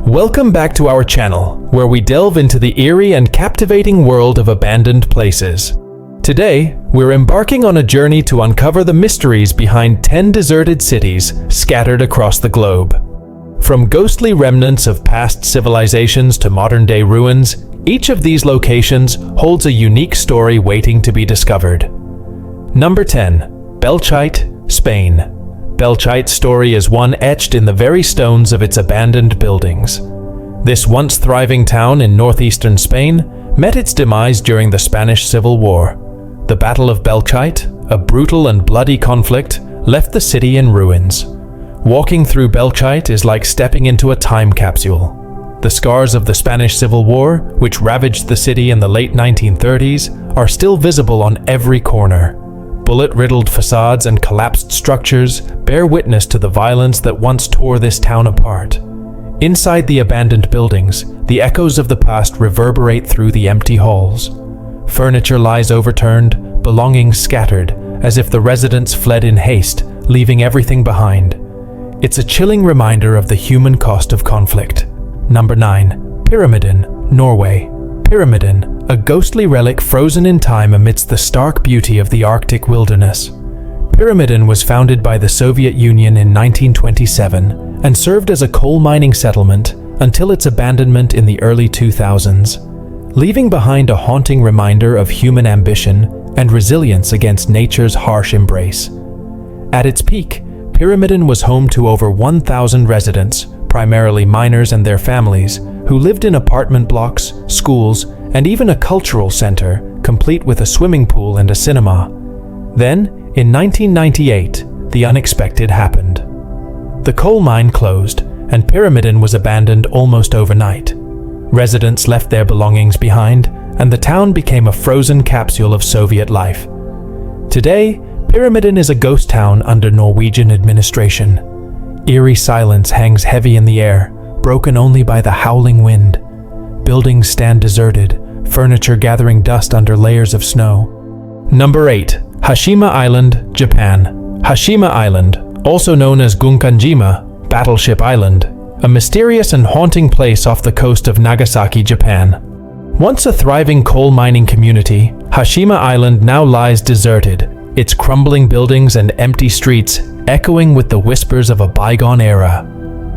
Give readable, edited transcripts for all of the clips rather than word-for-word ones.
Welcome back to our channel, where we delve into the eerie and captivating world of abandoned places. Today, we're embarking on a journey to uncover the mysteries behind 10 deserted cities scattered across the globe. From ghostly remnants of past civilizations to modern-day ruins, each of these locations holds a unique story waiting to be discovered. Number 10. Belchite, Spain. Belchite's story is one etched in the very stones of its abandoned buildings. This once thriving town in northeastern Spain met its demise during the Spanish Civil War. The Battle of Belchite, a brutal and bloody conflict, left the city in ruins. Walking through Belchite is like stepping into a time capsule. The scars of the Spanish Civil War, which ravaged the city in the late 1930s, are still visible on every corner. Bullet-riddled facades and collapsed structures bear witness to the violence that once tore this town apart. Inside the abandoned buildings, the echoes of the past reverberate through the empty halls. Furniture lies overturned, belongings scattered, as if the residents fled in haste, leaving everything behind. It's a chilling reminder of the human cost of conflict. Number 9. Pyramiden, Norway. Pyramiden, a ghostly relic frozen in time amidst the stark beauty of the Arctic wilderness. Pyramiden was founded by the Soviet Union in 1927 and served as a coal mining settlement until its abandonment in the early 2000s, leaving behind a haunting reminder of human ambition and resilience against nature's harsh embrace. At its peak, Pyramiden was home to over 1,000 residents, primarily miners and their families, who lived in apartment blocks, schools, and even a cultural center, complete with a swimming pool and a cinema. Then, in 1998, the unexpected happened. The coal mine closed, and Pyramiden was abandoned almost overnight. Residents left their belongings behind, and the town became a frozen capsule of Soviet life. Today, Pyramiden is a ghost town under Norwegian administration. Eerie silence hangs heavy in the air, broken only by the howling wind. Buildings stand deserted, furniture gathering dust under layers of snow. Number 8. Hashima Island, Japan. Hashima Island, also known as Gunkanjima, Battleship Island, a mysterious and haunting place off the coast of Nagasaki, Japan. Once a thriving coal mining community, Hashima Island now lies deserted, its crumbling buildings and empty streets echoing with the whispers of a bygone era.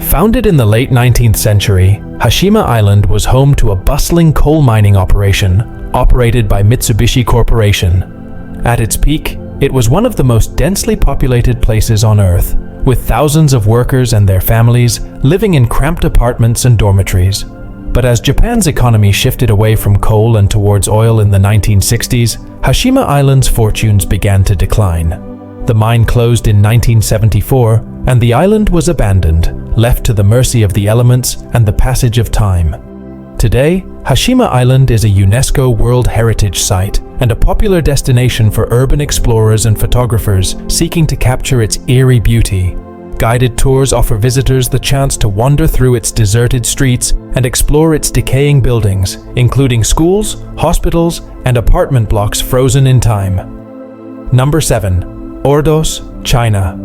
Founded in the late 19th century, Hashima Island was home to a bustling coal mining operation operated by Mitsubishi Corporation. At its peak, it was one of the most densely populated places on Earth, with thousands of workers and their families living in cramped apartments and dormitories. But as Japan's economy shifted away from coal and towards oil in the 1960s, Hashima Island's fortunes began to decline. The mine closed in 1974, and the island was abandoned, left to the mercy of the elements and the passage of time. Today, Hashima Island is a UNESCO World Heritage Site and a popular destination for urban explorers and photographers seeking to capture its eerie beauty. Guided tours offer visitors the chance to wander through its deserted streets and explore its decaying buildings, including schools, hospitals, and apartment blocks frozen in time. Number 7. Ordos, China.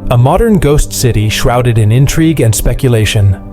A modern ghost city shrouded in intrigue and speculation.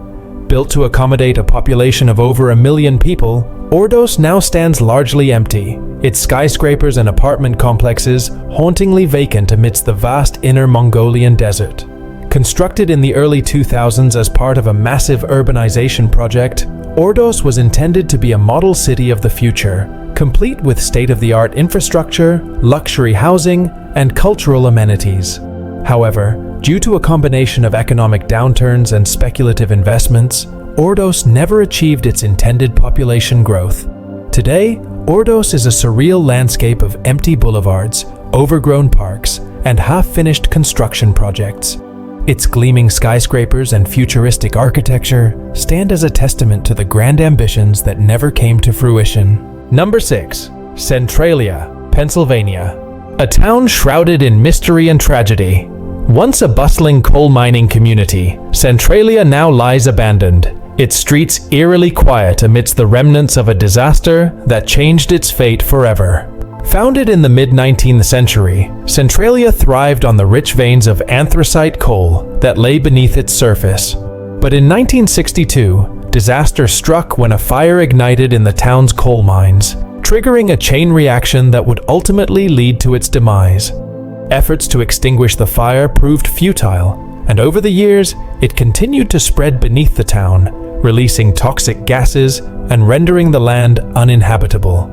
Built to accommodate a population of over 1 million people, Ordos now stands largely empty, its skyscrapers and apartment complexes hauntingly vacant amidst the vast inner Mongolian desert. Constructed in the early 2000s as part of a massive urbanization project, Ordos was intended to be a model city of the future, complete with state-of-the-art infrastructure, luxury housing, and cultural amenities. However, due to a combination of economic downturns and speculative investments, Ordos never achieved its intended population growth. Today, Ordos is a surreal landscape of empty boulevards, overgrown parks, and half-finished construction projects. Its gleaming skyscrapers and futuristic architecture stand as a testament to the grand ambitions that never came to fruition. Number 6. Centralia, Pennsylvania. A town shrouded in mystery and tragedy. Once a bustling coal mining community, Centralia now lies abandoned, its streets eerily quiet amidst the remnants of a disaster that changed its fate forever. Founded in the mid-19th century, Centralia thrived on the rich veins of anthracite coal that lay beneath its surface. But in 1962, disaster struck when a fire ignited in the town's coal mines, triggering a chain reaction that would ultimately lead to its demise. Efforts to extinguish the fire proved futile, and over the years, it continued to spread beneath the town, releasing toxic gases and rendering the land uninhabitable.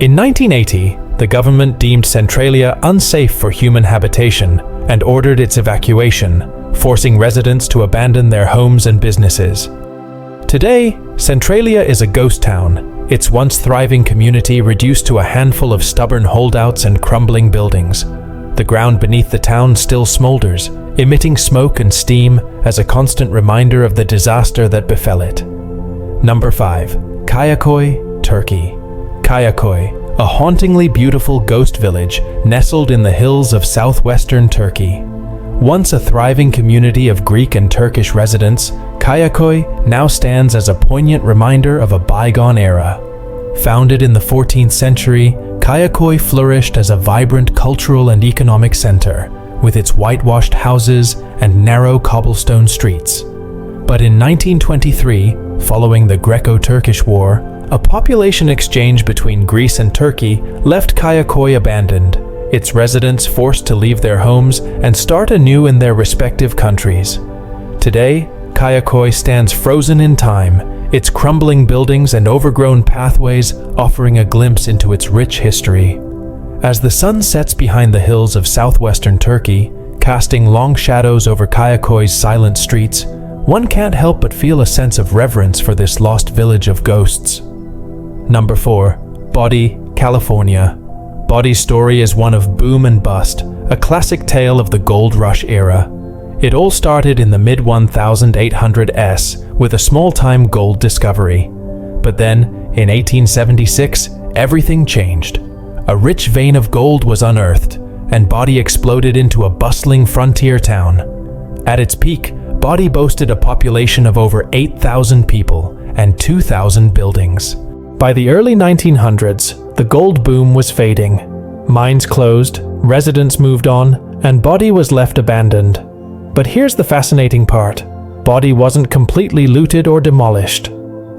In 1980, the government deemed Centralia unsafe for human habitation and ordered its evacuation, forcing residents to abandon their homes and businesses. Today, Centralia is a ghost town, its once thriving community reduced to a handful of stubborn holdouts and crumbling buildings. The ground beneath the town still smolders, emitting smoke and steam as a constant reminder of the disaster that befell it. Number 5. Craco, Turkey. Craco, a hauntingly beautiful ghost village nestled in the hills of southwestern Turkey. Once a thriving community of Greek and Turkish residents, Craco now stands as a poignant reminder of a bygone era. Founded in the 14th century, Craco flourished as a vibrant cultural and economic center, with its whitewashed houses and narrow cobblestone streets. But in 1923, following the Greco-Turkish War, a population exchange between Greece and Turkey left Craco abandoned, its residents forced to leave their homes and start anew in their respective countries. Today, Craco stands frozen in time, its crumbling buildings and overgrown pathways offering a glimpse into its rich history. As the sun sets behind the hills of southwestern Turkey, casting long shadows over Craco's silent streets, one can't help but feel a sense of reverence for this lost village of ghosts. Number 4. Body, California. Body's story is one of boom and bust, a classic tale of the gold rush era. It all started in the mid-1800s with a small-time gold discovery. But then, in 1876, everything changed. A rich vein of gold was unearthed, and Body exploded into a bustling frontier town. At its peak, Body boasted a population of over 8,000 people and 2,000 buildings. By the early 1900s, the gold boom was fading. Mines closed, residents moved on, and Body was left abandoned. But here's the fascinating part. Body wasn't completely looted or demolished.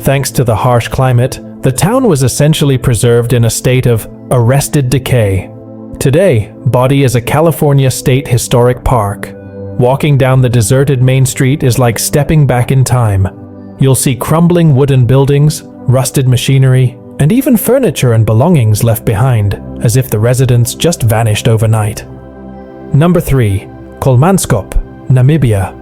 Thanks to the harsh climate, the town was essentially preserved in a state of arrested decay. Today, Body is a California State Historic Park. Walking down the deserted main street is like stepping back in time. You'll see crumbling wooden buildings, rusted machinery, and even furniture and belongings left behind, as if the residents just vanished overnight. Number 3. Kolmanskop, Namibia.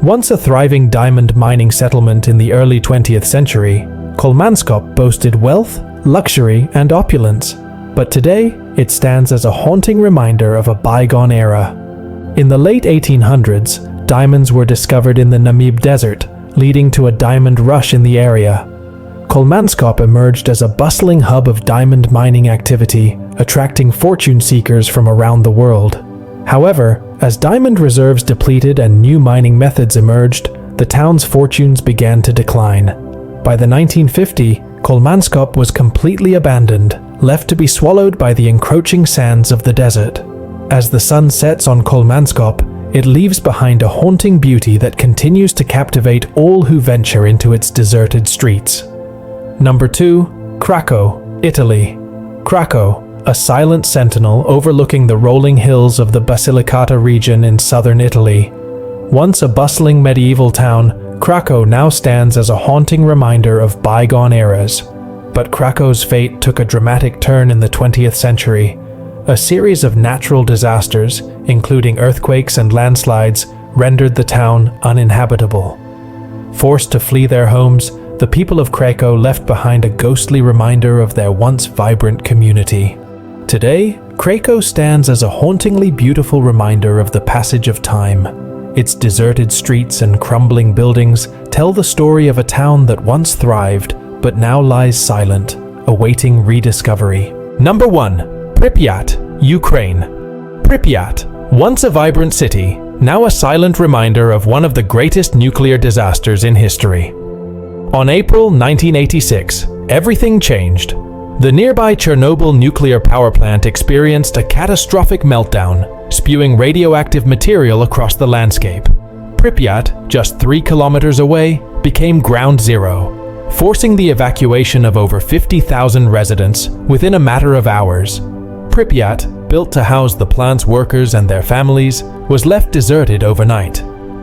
Once a thriving diamond mining settlement in the early 20th century, Kolmanskop boasted wealth, luxury, and opulence. But today, it stands as a haunting reminder of a bygone era. In the late 1800s, diamonds were discovered in the Namib Desert, leading to a diamond rush in the area. Kolmanskop emerged as a bustling hub of diamond mining activity, attracting fortune seekers from around the world. However, as diamond reserves depleted and new mining methods emerged, the town's fortunes began to decline. By the 1950s, Kolmanskop was completely abandoned, left to be swallowed by the encroaching sands of the desert. As the sun sets on Kolmanskop, it leaves behind a haunting beauty that continues to captivate all who venture into its deserted streets. Number 2. Craco, Italy. Craco, a silent sentinel overlooking the rolling hills of the Basilicata region in southern Italy. Once a bustling medieval town, Craco now stands as a haunting reminder of bygone eras. But Craco's fate took a dramatic turn in the 20th century. A series of natural disasters, including earthquakes and landslides, rendered the town uninhabitable. Forced to flee their homes, the people of Craco left behind a ghostly reminder of their once vibrant community. Today, Craco stands as a hauntingly beautiful reminder of the passage of time. Its deserted streets and crumbling buildings tell the story of a town that once thrived, but now lies silent, awaiting rediscovery. Number 1. Pripyat, Ukraine. Pripyat, once a vibrant city, now a silent reminder of one of the greatest nuclear disasters in history. On April 1986, everything changed. The nearby Chernobyl nuclear power plant experienced a catastrophic meltdown, spewing radioactive material across the landscape. Pripyat, just 3 kilometers away, became ground zero, forcing the evacuation of over 50,000 residents within a matter of hours. Pripyat, built to house the plant's workers and their families, was left deserted overnight.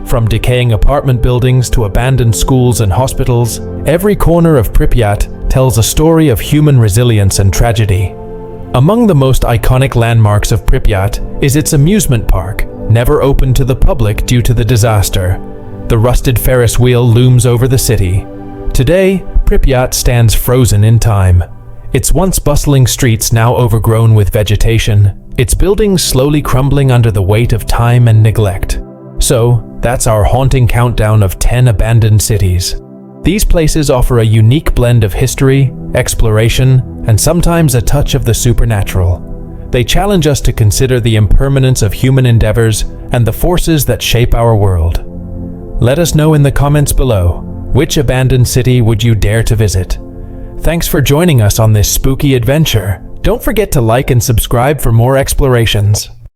From decaying apartment buildings to abandoned schools and hospitals, every corner of Pripyat tells a story of human resilience and tragedy. Among the most iconic landmarks of Pripyat is its amusement park, never opened to the public due to the disaster. The rusted Ferris wheel looms over the city. Today, Pripyat stands frozen in time. Its once bustling streets now overgrown with vegetation, its buildings slowly crumbling under the weight of time and neglect. So, that's our haunting countdown of 10 abandoned cities. These places offer a unique blend of history, exploration, and sometimes a touch of the supernatural. They challenge us to consider the impermanence of human endeavors and the forces that shape our world. Let us know in the comments below, which abandoned city would you dare to visit? Thanks for joining us on this spooky adventure. Don't forget to like and subscribe for more explorations.